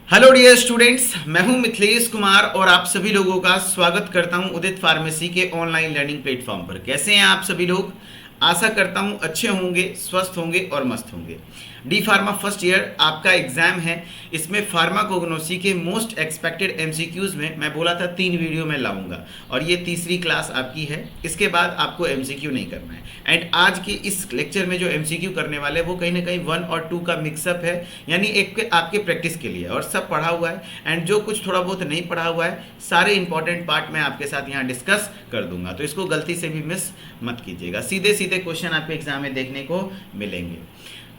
Hello dear students, मैं हूं मिथिलेश कुमार और आप सभी लोगों का स्वागत करता हूं उदित फार्मेसी के ऑनलाइन लर्निंग प्लेटफॉर्म पर। कैसे हैं आप सभी लोग? आशा करता हूं अच्छे होंगे, स्वस्थ होंगे और मस्त होंगे। डी फार्मा फर्स्ट ईयर आपका एग्जाम है। इसमें फार्माकोग्नोसी के मोस्ट एक्सपेक्टेड एमसीक्यूज में मैं बोला था 3 वीडियो में लाऊंगा और ये तीसरी क्लास आपकी है। इसके बाद आपको एमसीक्यू नहीं करना है। एंड आज के इस लेक्चर में जो एमसीक्यू करने वाले हैं वो कहीं ना कहीं 1 और 2 का मिक्सअप है, यानी एक आपके प्रैक्टिस के लिए, और सब पढ़ा हुआ है। एंड जो कुछ थोड़ा बहुत नहीं पढ़ा हुआ है, सारे इंपॉर्टेंट पार्ट मैं आपके साथ यहाँ डिस्कस कर दूंगा, तो इसको गलती से भी मिस मत कीजिएगा। सीधे सीधे क्वेश्चन आपके एग्जाम में देखने को मिलेंगे।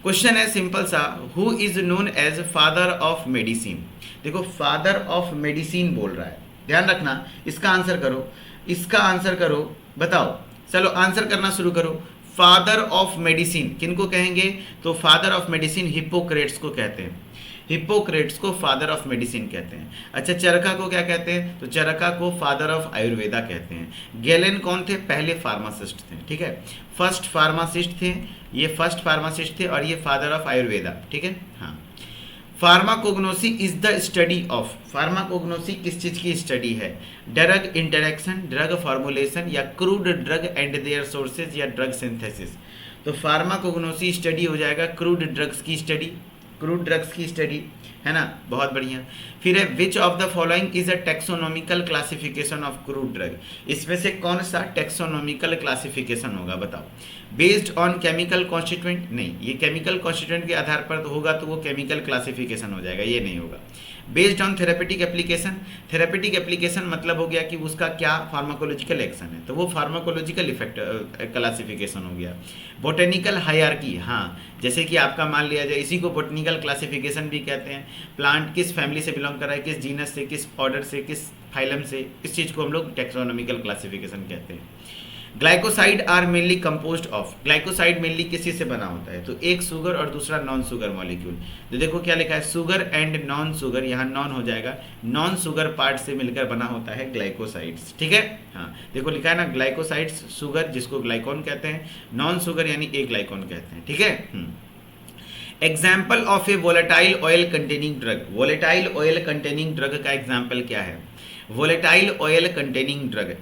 क्वेश्चन है सिंपल सा, who is known as father of medicine. देखो, फादर ऑफ मेडिसिन बोल रहा है, ध्यान रखना। इसका आंसर करो, इसका आंसर करो, बताओ। चलो आंसर करना शुरू करो। फादर ऑफ मेडिसिन किनको कहेंगे? तो फादर ऑफ मेडिसिन हिप्पोक्रेट्स को कहते हैं। हिप्पोक्रेट्स को फादर ऑफ मेडिसिन कहते हैं। अच्छा, चरका को क्या कहते हैं? तो चरका को फादर ऑफ आयुर्वेदा कहते हैं। गैलेन कौन थे? पहले फार्मासिस्ट थे, ठीक है, फर्स्ट फार्मासिस्ट थे। ये फर्स्ट फार्मासिस्ट थे और ये फादर ऑफ आयुर्वेदा, ठीक है। हाँ, pharmacognosy is the study of, pharmacognosy किस चीज की स्टडी है? ड्रग इंटरेक्शन, ड्रग फॉर्मुलेशन, या crude drug and their sources, या ड्रग सिंथेसिस। तो फार्माकोग्नोसी स्टडी हो जाएगा क्रूड ड्रग्स की स्टडी, क्रूड ड्रग्स की स्टडी, है ना। बहुत बढ़िया। फिर है which of the following is a taxonomical classification of crude drug. इसमें से कौन सा टेक्सोनॉमिकल क्लासिफिकेशन होगा, बताओ। बेस्ड ऑन केमिकल कॉन्स्टिट्यूएंट, नहीं, ये केमिकल कॉन्स्टिट्यूएंट के आधार पर तो होगा, तो वो केमिकल क्लासिफिकेशन हो जाएगा, ये नहीं होगा। Based on therapeutic application, therapeutic application मतलब हो गया कि उसका क्या फार्माकोलॉजिकल एक्शन है, तो वो फार्माकोलॉजिकल इफेक्ट क्लासिफिकेशन हो गया। बोटेनिकल हायरार्की, हाँ, जैसे कि आपका मान लिया जाए, इसी को बोटेनिकल क्लासिफिकेशन भी कहते हैं। प्लांट किस फैमिली से बिलोंग कर रहा है, किस जीनस से, किस ऑर्डर से, किस फाइलम से, इस चीज़ को हम लोग टेक्सोनॉमिकल क्लासिफिकेशन कहते हैं। Glycoside are mainly composed of, glycoside mainly किसी से बना होता है? तो एक शुगर और दूसरा नॉन शुगर मॉलिक्यूल। तो देखो क्या लिखा है, शुगर एंड नॉन शुगर, यहाँ नॉन हो जाएगा, नॉन शुगर पार्ट से मिलकर बना होता है ग्लाइकोसाइड्स, ठीक है। हाँ, देखो लिखा है ना, ग्लाइकोसाइड्स शुगर जिसको ग्लाइकॉन कहते हैं, नॉन शुगर यानी ए ग्लाइकॉन कहते हैं, ठीक है। Example of A volatile oil containing drug, volatile oil containing drug का एग्जाम्पल क्या है? Volatile oil containing drug,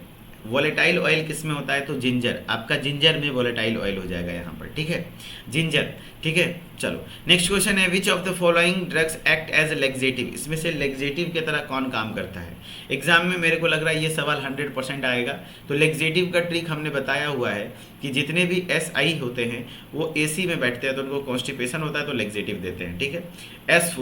volatile oil किस में होता है? तो जिंजर, आपका जिंजर में वोलेटाइल ऑयल हो जाएगा यहाँ पर, ठीक है, जिंजर, ठीक है। चलो नेक्स्ट क्वेश्चन है, which of the following drugs act as laxative. इसमें से लेग्जेटिव की तरह कौन काम करता है? एग्जाम में मेरे को लग रहा है ये सवाल 100% आएगा। तो लेग्जेटिव का ट्रिक हमने बताया हुआ है कि जितने भी SI होते हैं वो AC में बैठते हैं, तो उनको कॉन्स्टिपेशन होता है तो लेग्जेटिव देते हैं, ठीक है। S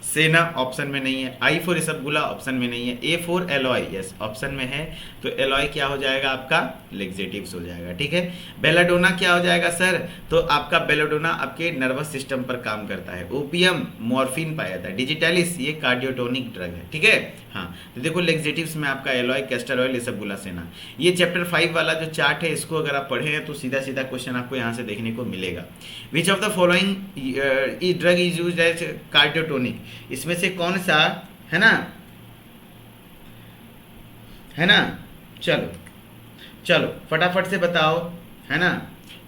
सेना ऑप्शन में नहीं है, I फॉर इसबगोला ऑप्शन में नहीं है, A for alloy yes option में है, तो एलॉय क्या हो जाएगा आपका? लेग्जेटिव्स हो जाएगा, ठीक है। बेलाडोना क्या हो जाएगा सर? तो आपका बेलाडोना आपके नर्वस सिस्टम पर काम करता है। ओपियम मॉर्फिन पाया जाता है। डिजिटलिस ये कार्डियोटोनिक ड्रग है, ठीक है। हाँ, तो देखो लेग्जेटिव्स में आपका एलॉय, कैस्टर ऑयल, इसबगोला सेना। ये चैप्टर 5 वाला जो चार्ट है, इसको अगर आप पढ़े हैं तो सीधा सीधा क्वेश्चन आपको यहाँ से देखने को मिलेगा। Which of the following drug is used as cardiotonic, इसमें से कौन सा, है ना, है ना। चलो चलो फटाफट से बताओ, है ना,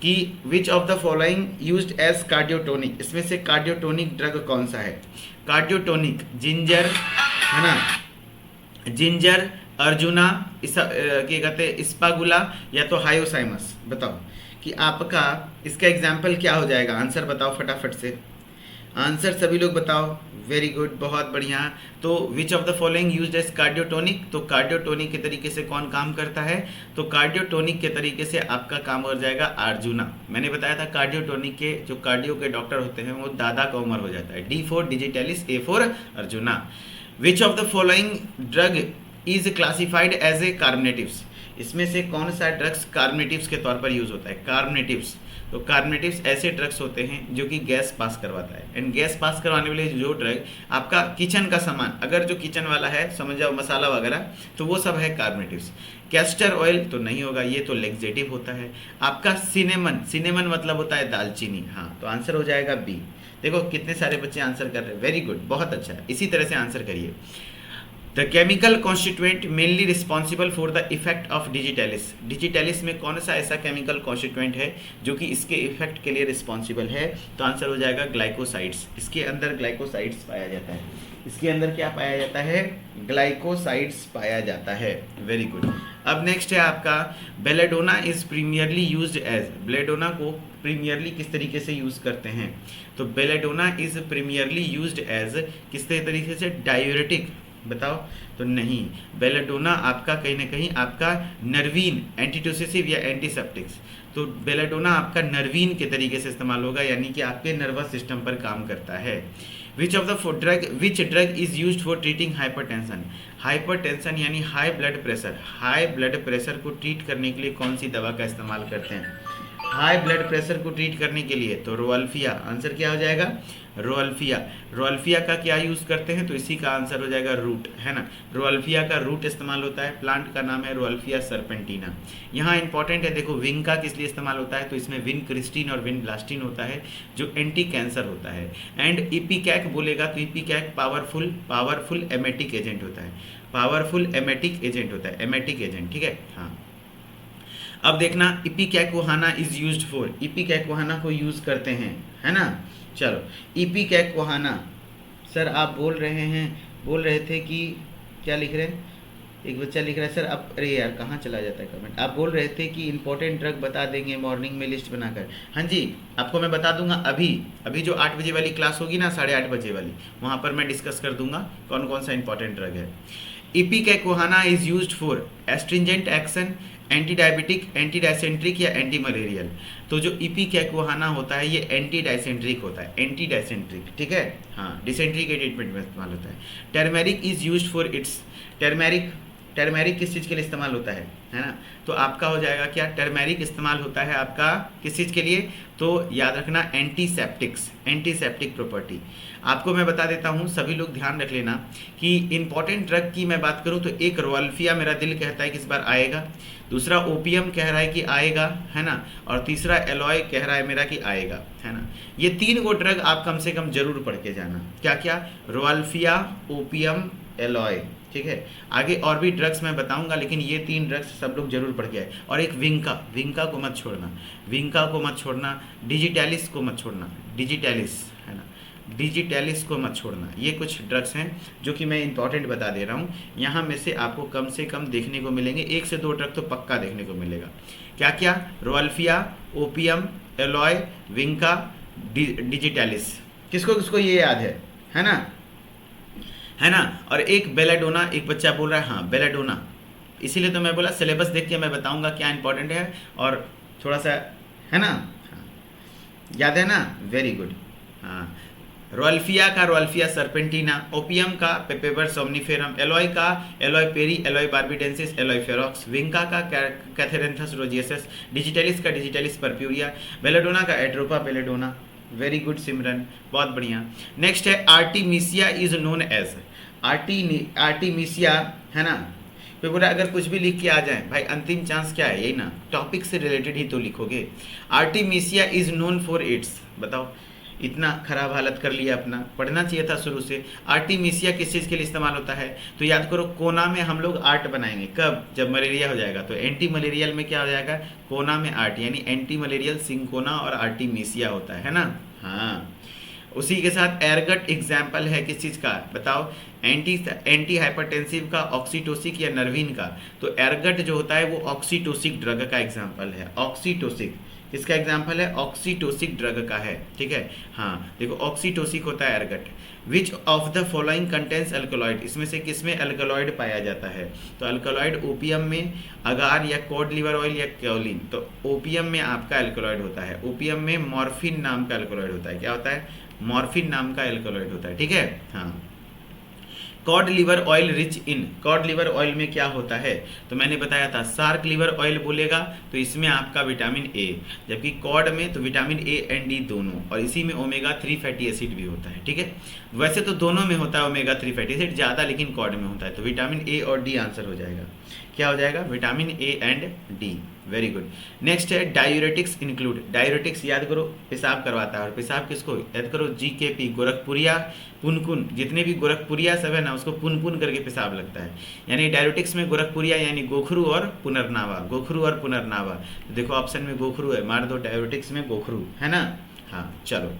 कि which of the following used as cardiotonic, इसमें से कार्डियोटोनिक ड्रग कौन सा है? कार्डियोटोनिक जिंजर, है ना, जिंजर, अर्जुना, क्या कहते हैं, इस्पागुला, या तो हायोसाइमस। बताओ कि आपका इसका एग्जाम्पल क्या हो जाएगा, आंसर बताओ फटाफट से, आंसर सभी लोग बताओ। वेरी गुड, बहुत बढ़िया। तो which of the following used as cardiotonic, तो कार्डियोटोनिक के तरीके से कौन काम करता है? तो कार्डियोटोनिक के तरीके से आपका काम हो जाएगा अर्जुना। मैंने बताया था कार्डियोटोनिक के जो कार्डियो के डॉक्टर होते हैं वो दादा का उम्र हो जाता है। D for digitalis, A for Arjuna. Which of the following drug is classified as a carminatives, इसमें से कौन सा ड्रग्स कार्बोनेटिव्स के तौर पर यूज होता है? कार्बोनेटिव्स, तो कार्बोनेटिव्स ऐसे ड्रग्स होते हैं जो कि गैस पास करवाता है। एंड गैस पास करवाने वाले जो ड्रग आपका किचन का सामान, अगर जो किचन वाला है, समझ जाओ मसाला वगैरह, तो वो सब है कार्बोनेटिव्स। कैस्टर ऑयल तो नहीं होगा, ये तो लेग्जेटिव होता है। आपका सिनेमन, सिनेमन मतलब होता है दालचीनी, हाँ, तो आंसर हो जाएगा B। देखो कितने सारे बच्चे आंसर कर रहे हैं, वेरी गुड, बहुत अच्छा है, इसी तरह से आंसर करिए। The chemical constituent mainly responsible for the effect of digitalis. Digitalis में कौन सा ऐसा केमिकल कॉन्स्टिट्यूएंट है जो कि इसके इफेक्ट के लिए रिस्पॉन्सिबल है? तो आंसर हो जाएगा ग्लाइकोसाइड्स। इसके अंदर ग्लाइकोसाइड्स पाया जाता है। इसके अंदर क्या पाया जाता है? ग्लाइकोसाइड्स पाया जाता है। Very good. अब नेक्स्ट है आपका belladonna is primarily used as. Belladonna को प्रीमियरली किस तरीके से यूज करते हैं? तो belladonna is primarily used as किस तरीके से? डायूरेटिक। बताओ। तो नहीं, बेलेडोना आपका कहीं ना कहीं आपका नर्वीन, एंटीटोसिसिव या एंटीसेप्टिक्स। तो बेलेडोना आपका नर्वीन के तरीके से इस्तेमाल होगा, यानी कि आपके नर्वस सिस्टम पर काम करता है। Which drug is used for treating hypertension. Hypertension यानी high blood pressure. High blood pressure को ट्रीट करने के लिए कौन सी दवा का इस्तेमाल करते हैं? हाई ब्लड प्रेशर को ट्रीट करने के लिए तो रोअल्फिया। आंसर क्या हो जाएगा? रोअल्फिया। रोअल्फिया का क्या यूज़ करते हैं? तो इसी का आंसर हो जाएगा रूट, है ना। रोअल्फिया का रूट इस्तेमाल होता है। प्लांट का नाम है रोअल्फिया सर्पेंटिना। यहाँ इंपॉर्टेंट है, देखो विंग का किस लिए इस्तेमाल होता है? तो इसमें विनक्रिस्टिन और विनब्लास्टिन होता है जो एंटी कैंसर होता है। एंड इपीकैक बोलेगा तो इपीकैक पावरफुल एमेटिक एजेंट होता है। पावरफुल एमेटिक एजेंट होता है, एमेटिक एजेंट, ठीक है। हाँ, अब देखना इपीकैकोहाना इज यूज्ड फॉर। इपीकैकोहाना को यूज करते हैं, है ना। चलो, इपीकैकोहाना सर आप बोल रहे थे कि क्या लिख रहे हैं? एक बच्चा लिख रहा है सर अब, अरे यार कहाँ चला जाता है कमेंट। आप बोल रहे थे कि इंपॉर्टेंट ड्रग बता देंगे मॉर्निंग में लिस्ट बनाकर। हाँ जी, आपको मैं बता दूंगा। अभी जो 8 बजे वाली क्लास होगी ना, 8:30 बजे वाली, वहाँ पर मैं डिस्कस कर दूंगा कौन कौन सा इंपॉर्टेंट ड्रग है। Ipecacuanha is used for astringent action, anti diabetic, anti dysenteric या एंटी मलेरियल। तो जो इपीकैकोहाना होता है ये एंटी डायसेंट्रिक होता है, एंटी डायसेंट्रिक, ठीक है। हाँ, डिसेंट्री के ट्रीटमेंट में इस्तेमाल होता है। Turmeric is used for its. Turmeric किस चीज़ के लिए इस्तेमाल होता है ना। तो आपका हो जाएगा क्या? टर्मेरिक इस्तेमाल होता है आपका किस चीज़ के लिए? तो याद रखना एंटीसेप्टिक्स, एंटीसेप्टिक प्रॉपर्टी। आपको मैं बता देता हूँ, सभी लोग ध्यान रख लेना कि इंपॉर्टेंट ड्रग की मैं बात करूँ तो एक रोअल्फिया मेरा दिल कहता है कि इस बार आएगा, दूसरा ओपियम कह रहा है कि आएगा, है ना, और तीसरा एलॉय कह रहा है मेरा कि आएगा, है ना। ये 3 गो ड्रग आप कम से कम जरूर पढ़ के जाना। क्या क्या? रोअल्फिया, ओपियम, एलॉय, ठीक है। आगे और भी ड्रग्स मैं बताऊंगा, लेकिन ये 3 ड्रग्स सब लोग जरूर पढ़ के आए। और एक विंका को मत छोड़ना, विंका को मत छोड़ना, डिजिटैलिस को मत छोड़ना, डिजिटैलिस, है ना, डिजिटैलिस को मत छोड़ना। ये कुछ ड्रग्स हैं जो कि मैं इंपॉर्टेंट बता दे रहा हूँ। यहाँ में से आपको कम से कम देखने को मिलेंगे 1 से 2 ड्रग तो पक्का देखने को मिलेगा। क्या क्या? रोअल्फिया, ओपियम, एलॉय, विंका, डिजिटैलिस। किसको किसको ये याद है ना, है ना। और एक बेलेडोना, एक बच्चा बोल रहा है हाँ बेलेडोना, इसीलिए तो मैं बोला सिलेबस देख के मैं बताऊंगा क्या इंपॉर्टेंट है और थोड़ा सा, है ना। हाँ, याद है ना, वेरी गुड। हाँ, रोअल्फिया का रोअल्फिया सर्पेंटिना, ओपियम का पेपेबर सोमनिफेरम, एलॉय का aloe perryi, aloe barbadensis, aloe ferox, vinca का कैथेरेंथस रोजियस, डिजिटैलिस का डिजिटैलिस पर्प्यूरिया, बेलेडोना का atropa belladonna. Very good Simran, बहुत बढ़िया। नेक्स्ट है artemisia is known as. Artemisia, है ना। कोई बोला अगर कुछ भी लिख के आ जाए भाई, अंतिम चांस क्या है, यही ना, टॉपिक से रिलेटेड ही तो लिखोगे। आर्टिमीसिया इज नोन फॉर इट्स। बताओ, इतना खराब हालत कर लिया अपना, पढ़ना चाहिए था शुरू से। आर्टिमीसिया किस चीज़ के लिए इस्तेमाल होता है? तो याद करो, कोना में हम लोग आर्ट बनाएंगे। कब? जब मलेरिया हो जाएगा। तो एंटी मलेरियल में क्या हो जाएगा? कोना में आर्ट, यानी एंटी मलेरियल सिंकोना और आर्टिमीसिया होता है ना। हाँ, उसी के साथ एरगट एग्जाम्पल है किस चीज़ का? बताओ, एंटी हाइपरटेंसिव का, ऑक्सीटोसिक या नर्वीन का। तो एरगट जो होता है वो ऑक्सीटोसिक ड्रग का एग्जाम्पल है। ऑक्सीटोसिक किसका एग्जाम्पल है? ऑक्सीटोसिक ड्रग का है, ठीक है। हाँ, देखो ऑक्सीटोसिक होता है ergot. Which of the following contents alkaloid. इसमें से किस में अल्कलॉइड पाया जाता है? तो अल्कलॉइड ओपियम में, अगार या कॉड लिवर ऑयल या क्योलिन। तो ओपियम में आपका अल्कलॉइड होता है। ओपियम में मॉर्फिन नाम का अल्कलॉइड होता है। क्या होता है? मॉर्फिन नाम का अल्कलॉइड होता है, ठीक है। हाँ, cod liver oil rich in. Cod liver oil में क्या होता है? तो मैंने बताया था, शार्क लिवर ऑयल बोलेगा तो इसमें आपका विटामिन ए, जबकि कॉड में तो विटामिन ए एंड डी दोनों, और इसी में ओमेगा 3 फैटी एसिड भी होता है, ठीक है। वैसे तो दोनों में होता है ओमेगा 3 फैटी एसिड, ज़्यादा लेकिन कॉड में होता है। तो विटामिन ए और डी आंसर हो जाएगा। क्या हो जाएगा? Vitamin A and D. Very good. Next है डायूरेटिक्स इंक्लूड। डायूरेटिक्स याद करो, पेशाब करवाता है। और पेशाब किसको? याद करो, जीकेपी, गोरखपुरिया, पुनपुन। जितने भी गोरखपुरिया सब है ना, उसको पुनपुन करके पेशाब लगता है। यानी डायूरेटिक्स में गोरखपुरिया यानी गोखरू और पुनर्नावा, गोखरू और पुनर्नावा। तो देखो ऑप्शन में गोखरू है, मार दो डायूरेटिक्स में गोखरू, है ना। हाँ चलो,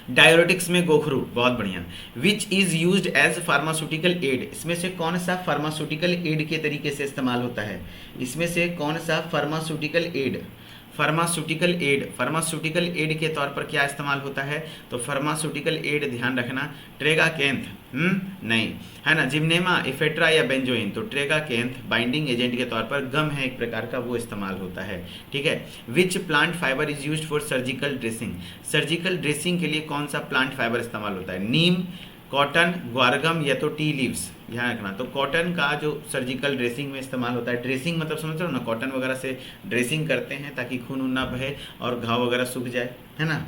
डायूरेटिक्स में गोखरू, बहुत बढ़िया। Which is used as pharmaceutical aid. इसमें से कौन सा फार्मास्यूटिकल एड के तरीके से इस्तेमाल होता है? इसमें से कौन सा pharmaceutical aid, pharmaceutical aid, pharmaceutical aid के तौर पर क्या इस्तेमाल होता है? तो फार्मास्यूटिकल एड ध्यान रखना, ट्रेगाकेंथ, नहीं, है ना, जिम्नेमा, इफेट्रा या बेंजोइन। तो ट्रेगाकेंथ बाइंडिंग एजेंट के तौर पर, गम है एक प्रकार का, वो इस्तेमाल होता है। ठीक है। Which plant fibre is used for surgical dressing. Surgical dressing के लिए कौन सा प्लांट फाइबर इस्तेमाल होता है? नीम, कॉटन, ग्वारगम या तो टी लीव्स। ध्यान रखना। तो कॉटन का जो सर्जिकल ड्रेसिंग में इस्तेमाल होता है, ड्रेसिंग मतलब समझ रहे हो ना, कॉटन वगैरह से ड्रेसिंग करते हैं ताकि खून ना बहे और घाव वगैरह सूख जाए, है ना,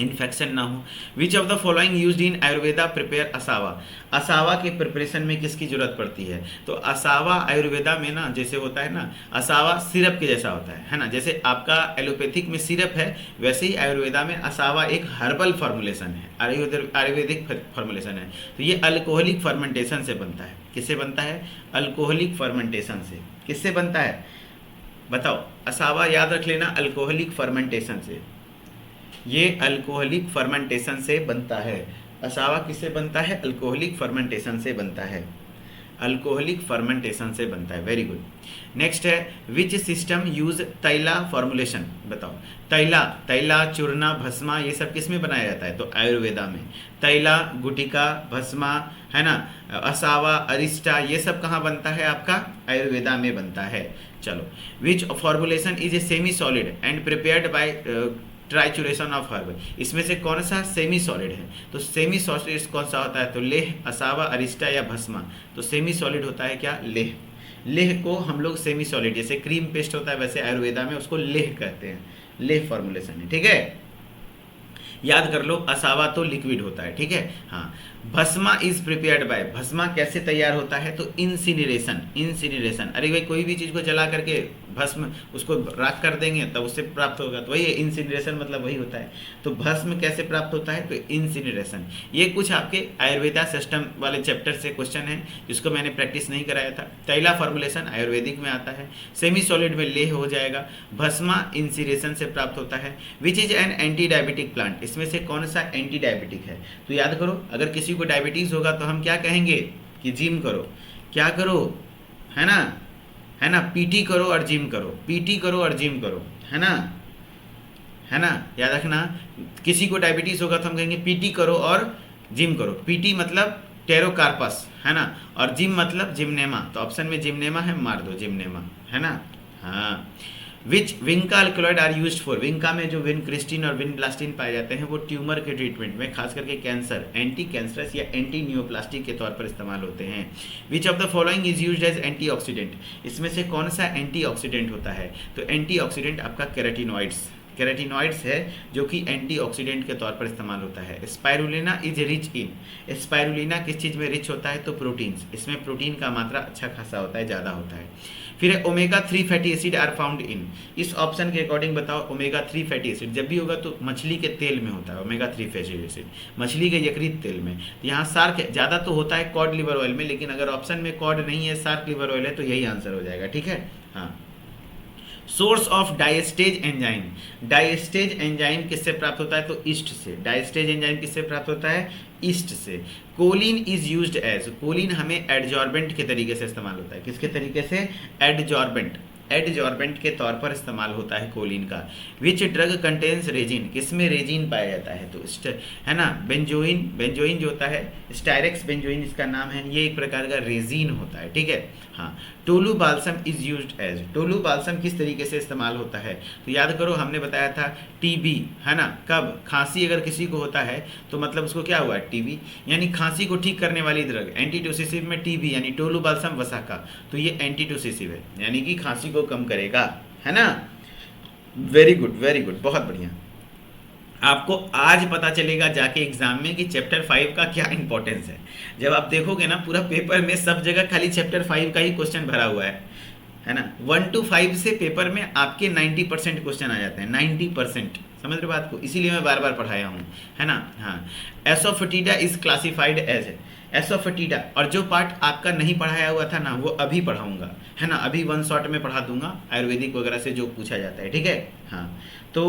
इन्फेक्शन ना हो। विच of the following used in Ayurveda prepare असावा। असावा के प्रिपरेशन में किसकी जरूरत पड़ती है? तो असावा आयुर्वेदा में ना जैसे होता है ना, असावा सिरप के जैसा होता है ना। जैसे आपका एलोपैथिक में सिरप है, वैसे ही आयुर्वेदा में असावा एक हर्बल फॉर्मुलेशन है, आयुर्वेदिक फॉर्मुलेशन है। तो ये अल्कोहलिक फर्मेंटेशन से बनता है। किससे बनता है? अल्कोहलिक फर्मेंटेशन से। किससे बनता है बताओ? असावा याद रख लेना, अल्कोहलिक फर्मेंटेशन से। ये अल्कोहलिक फर्मेंटेशन से बनता है। असावा किससे बनता है? अल्कोहलिक फर्मेंटेशन से बनता है। अल्कोहलिक फर्मेंटेशन से बनता है। Very good. नेक्स्ट है, विच सिस्टम यूज तैला फॉर्मुलेशन। बताओ, तैला, तैला, चूर्णा, भस्मा, ये सब किस में बनाया जाता है? तो आयुर्वेदा में। तैला, गुटिका, भस्मा, है ना, असावा, अरिस्टा, ये सब कहाँ बनता है? आपका आयुर्वेदा में बनता है। चलो, which formulation is a semi solid and prepared by trituration of herb. इसमें से कौन सा सेमी सॉलिड है? तो सेमी सॉलिड कौन सा होता है? तो लेह, असावा, अरिस्टा या भस्मा। तो सेमी सॉलिड होता है क्या? लेह। लेह को हम लोग सेमी सॉलिड, जैसे क्रीम पेस्ट होता है वैसे आयुर्वेदा में उसको लेह कहते हैं। लेह फॉर्मुलेशन है। ठीक है, याद कर लो, असावा तो लिक्विड होता है। ठीक है। हाँ, भस्मा इज प्रिपेयर्ड बाय। भस्मा कैसे तैयार होता है? तो इंसिनरेशन। इंसिनरेशन, अरे भाई कोई भी चीज़ को जला करके भस्म उसको राख कर देंगे तब उससे प्राप्त होगा, तो वही इंसिनरेशन मतलब वही होता है। तो भस्म कैसे प्राप्त होता है? तो इंसिनरेशन। ये कुछ आपके आयुर्वेदा सिस्टम वाले चैप्टर से क्वेश्चन है जिसको मैंने प्रैक्टिस नहीं कराया था। तैला फॉर्मुलेशन आयुर्वेदिक में आता है, सेमी सॉलिड में लेह हो जाएगा, भस्मा इंसिनरेशन से प्राप्त होता है। Which is an anti diabetic plant. इसमें से कौन सा एंटी डायबिटिक है? तो याद करो, अगर किसी को डायबिटीज होगा तो हम क्या कहेंगे कि जिम करो। क्या करो? है ना, है ना, पीटी करो और जिम करो, पीटी करो और जिम करो, है ना, है ना, याद रखना। किसी को डायबिटीज होगा तो हम कहेंगे पीटी करो और जिम करो। पीटी मतलब टेरोकार्पस, है ना, और जिम मतलब जिम्नेमा। तो ऑप्शन में जिम्नेमा है, मार दो जिम्नेमा, है ना। हाँ, which vinca alkaloid are used for. Vinca में जो विनक्रिस्टिन और विनब्लास्टिन पाए जाते हैं वो ट्यूमर के ट्रीटमेंट में, खास करके कैंसर, एंटी कैंसरस या एंटी न्यूप्लास्टिक के तौर पर इस्तेमाल होते हैं। Which of the following is used as antioxidant. इसमें से कौन सा एंटीऑक्सीडेंट होता है? तो एंटीऑक्सीडेंट आपका केराटिनॉइड्स, केराटिनॉइड्स है जो कि एंटीऑक्सीडेंट के तौर पर इस्तेमाल होता है। Spirulina is rich in. Spirulina किस चीज़ में रिच होता है? तो प्रोटीन्स। इसमें प्रोटीन का मात्रा अच्छा खासा होता है, ज़्यादा होता है। फिर omega 3 fatty acid are found in. इस ऑप्शन के अकॉर्डिंग बताओ, ओमेगा 3 फैटी एसिड जब भी होगा तो मछली के तेल में होता है। ओमेगा 3 फैटी एसिड मछली के यकृत तेल में। यहाँ सार्क ज़्यादा तो होता है कॉड लिवर ऑयल में, लेकिन अगर ऑप्शन में कॉड नहीं है, सार्क लिवर ऑयल है, तो यही आंसर हो जाएगा। ठीक है। हाँ, source of diastase enzyme. Diastase enzyme किससे प्राप्त होता है? तो ईस्ट से। डायस्टेज एंजाइम किससे प्राप्त होता है? ईस्ट से। Choline is used as. Choline हमें एडजॉर्बेंट के तरीके से इस्तेमाल होता है। किसके तरीके से? एडजॉर्बेंट। एडजॉर्बेंट के तौर पर इस्तेमाल होता है कोलिन का। Which drug contains resin. किसमें रेजिन पाया जाता है? तो है ना, बेंजोइन। बेंजोइन जो होता है, स्टायरेक्स बेंजोइन इसका नाम है, ये एक प्रकार का रेजिन होता है। ठीक है। हाँ, tolu balsam is used as. Tolu balsam किस तरीके से इस्तेमाल होता है? तो याद करो, हमने बताया था टीबी, है ना, कब खांसी अगर किसी को होता है तो मतलब उसको क्या हुआ? टीबी, यानी खांसी को ठीक करने वाली ड्रग। एंटीटोसिसिव में टीबी यानी टोलू बाल्सम वसाका, तो ये एंटीटोसिसिव है, यानी कि खांसी को कम करेगा, है ना। वेरी गुड, वेरी गुड, बहुत बढ़िया। आपको आज पता चलेगा जाके एग्जाम में कि चैप्टर 5 का क्या इंपॉर्टेंस है। जब आप देखोगे ना पूरा पेपर में सब जगह खाली चैप्टर 5 का ही क्वेश्चन भरा हुआ है ना। 1 to 5 से पेपर में आपके 90% क्वेश्चन आ जाते हैं, 90%। समझ रहे बात को, इसीलिए मैं बार बार पढ़ाया हूँ, है ना। हाँ, एसोफेटिडा इज क्लासिफाइड एज एसोफेटिडा। और जो पार्ट आपका नहीं पढ़ाया हुआ था ना वो अभी पढ़ाऊंगा, है ना। अभी वन शॉट में पढ़ा दूंगा आयुर्वेदिक वगैरह से जो पूछा जाता है, ठीक है। हाँ, तो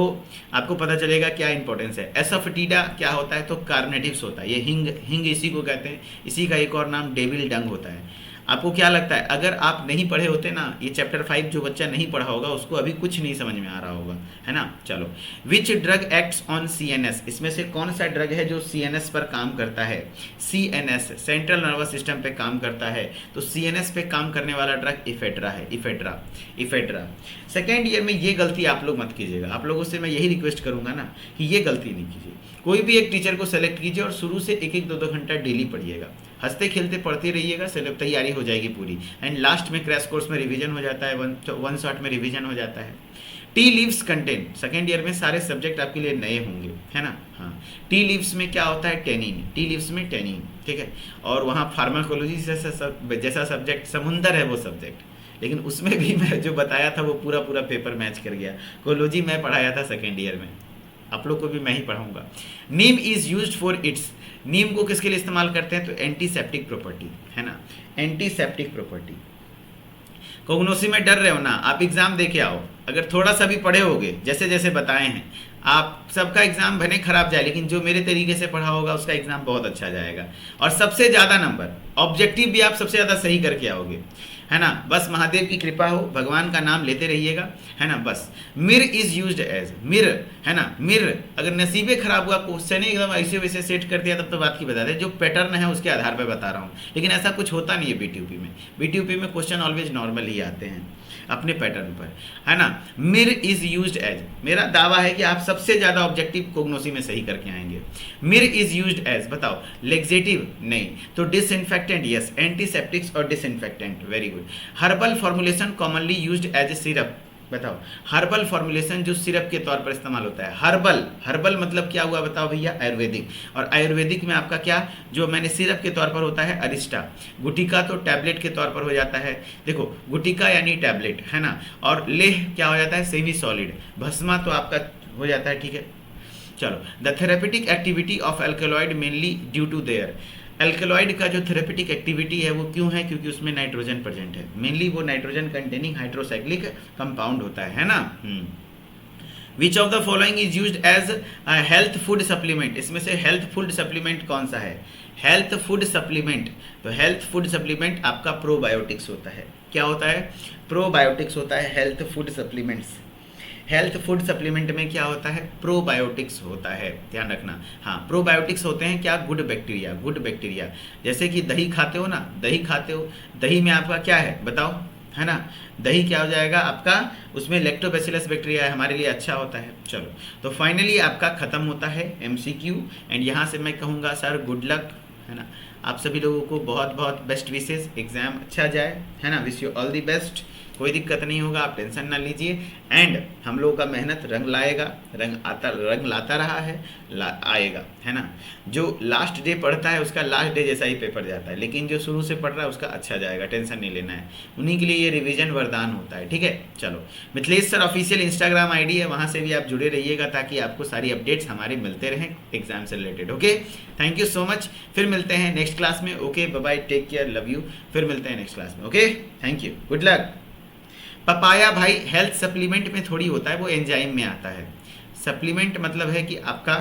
आपको पता चलेगा क्या इंपॉर्टेंस है। एसोफेटिडा क्या होता है, तो कार्बोनेटिव्स होता है। ये हिंग इसी को कहते हैं। इसी का एक और नाम डेविल डंग होता है। आपको क्या लगता है, अगर आप नहीं पढ़े होते ना ये चैप्टर 5, जो बच्चा नहीं पढ़ा होगा उसको अभी कुछ नहीं समझ में आ रहा होगा, है ना। चलो, which drug acts on CNS, इसमें से कौन सा ड्रग है जो सीएनएस पर काम करता है। सीएनएस सेंट्रल नर्वस सिस्टम पे काम करता है, तो सीएनएस पे काम करने वाला ड्रग इफेड्रा है। इफेड्रा। सेकेंड ईयर में ये गलती आप लोग मत कीजिएगा। आप लोगों से मैं यही रिक्वेस्ट करूंगा ना कि ये गलती नहीं कीजिए। कोई भी एक टीचर को सेलेक्ट कीजिए और शुरू से 1-1, 2-2 घंटा डेली पढ़िएगा। हंसते खेलते पढ़ते रहिएगा, सिलेबस तैयारी हो जाएगी पूरी। एंड लास्ट में क्रैश कोर्स में रिवीजन हो जाता है, वन शॉट में रिवीजन हो जाता है। Tea leaves content, second year में सारे सब्जेक्ट आपके लिए नए होंगे, है ना। हाँ, टी लीव्स में क्या होता है, टेनिन। टी लीव्स में टेनिन, ठीक है। और वहाँ फार्माकोलॉजी जैसा सब्जेक्ट समुंदर है वो सब्जेक्ट, लेकिन उसमें भी मैं जो बताया था वो पूरा पेपर मैच कर गया। कोलॉजी मैं पढ़ाया था सेकेंड ईयर में, आप लोग को भी मैं ही पढ़ाऊंगा। नीम इज यूज्ड फॉर इट्स, नीम को किसके लिए इस्तेमाल करते हैं, तो एंटीसेप्टिक प्रॉपर्टी, है ना। Antiseptic property. कोग्नोसी में डर रहे हो ना, आप एग्जाम दे के आओ। अगर थोड़ा सा भी पढ़े होगे जैसे जैसे बताए हैं, आप सबका एग्जाम भले खराब जाए, लेकिन जो मेरे तरीके से पढ़ा होगा उसका एग्जाम बहुत अच्छा जाएगा। और सबसे ज़्यादा नंबर, ऑब्जेक्टिव भी आप सबसे ज़्यादा सही करके आओगे, है ना। बस महादेव की कृपा हो, भगवान का नाम लेते रहिएगा, है ना। बस मिर इज यूज्ड एज, मिर, है ना। मिर, अगर नसीबे खराब हुआ, क्वेश्चन ही एकदम ऐसे वैसे सेट कर दिया, तब तो बात की बता दे। जो पैटर्न है उसके आधार पर बता रहा हूँ, लेकिन ऐसा कुछ होता नहीं है बीटीयूपी में। बीटीयूपी में क्वेश्चन ऑलवेज नॉर्मल ही आते हैं अपने पैटर्न पर, है ना। मिर इज यूज्ड एज, मेरा दावा है कि आप सबसे ज़्यादा ऑब्जेक्टिव कोग्नोसी में सही करके आएंगे। मिर इज यूज्ड एज, बताओ, लेक्सेटिव नहीं, तो डिसइंफेक्टेंट, यस, एंटीसेप्टिक्स और disinfectant, very good. Herbal formulation commonly used as a syrup, बताओ। हर्बल फॉर्मुलेशन जो सिरप के तौर पर इस्तेमाल होता है। हर्बल मतलब क्या हुआ, बताओ भैया, आयुर्वेदिक। और आयुर्वेदिक में आपका क्या, जो मैंने सिरप के तौर पर होता है अरिस्टा। गुटिका तो टैबलेट के तौर पर हो जाता है, देखो गुटिका यानी टैबलेट, है ना। और लेह क्या हो जाता है, सेमी सॉलिड। भस्मा तो आपका हो जाता है, ठीक है। चलो, the therapeutic activity of alkaloid mainly due to their, alkaloid का जो थेरेपेटिक एक्टिविटी है वो क्यों है, क्योंकि उसमें नाइट्रोजन प्रेजेंट है। मेनली वो नाइट्रोजन कंटेनिंग हाइड्रोसाइक्लिक कंपाउंड होता है ना। Which of the following is used as health food supplement, इसमें से हेल्थ फूड सप्लीमेंट कौन सा है, हेल्थ फूड सप्लीमेंट। तो हेल्थ फूड सप्लीमेंट आपका प्रोबायोटिक्स होता है। क्या होता है, प्रोबायोटिक्स होता है health food supplements. Health food supplement में क्या होता है, प्रोबायोटिक्स होता है, ध्यान रखना। हाँ, प्रोबायोटिक्स होते हैं क्या, गुड बैक्टीरिया। जैसे कि दही खाते हो ना, दही में आपका क्या है बताओ, है ना। दही क्या हो जाएगा आपका, उसमें लैक्टोबैसिलस बैक्टीरिया है, हमारे लिए अच्छा होता है। चलो, तो फाइनली आपका खत्म होता है MCQ। एंड यहाँ से मैं कहूँगा सर गुड लक, है ना। आप सभी लोगों को बहुत बहुत बेस्ट विशेष, एग्जाम अच्छा जाए, है ना। Wish you all the best. कोई दिक्कत नहीं होगा, आप टेंशन ना लीजिए। एंड हम लोगों का मेहनत रंग लाएगा, रंग लाता रहा है, आएगा, है ना। जो लास्ट डे पढ़ता है उसका लास्ट डे जैसा ही पेपर जाता है, लेकिन जो शुरू से पढ़ रहा है उसका अच्छा जाएगा, टेंशन नहीं लेना है। उन्हीं के लिए ये रिवीजन वरदान होता है, ठीक है। चलो, Mithilesh sir official Instagram ID है, वहाँ से भी आप जुड़े रहिएगा ताकि आपको सारी अपडेट्स हमारे मिलते रहें एग्जाम से related. Okay, thank you so much. फिर मिलते हैं नेक्स्ट क्लास में। Okay, bye bye, take care, love you. फिर मिलते हैं नेक्स्ट क्लास में। Okay, thank you, good luck. Papaya भाई हेल्थ सप्लीमेंट में थोड़ी होता है, वो एंजाइम में आता है। सप्लीमेंट मतलब है कि आपका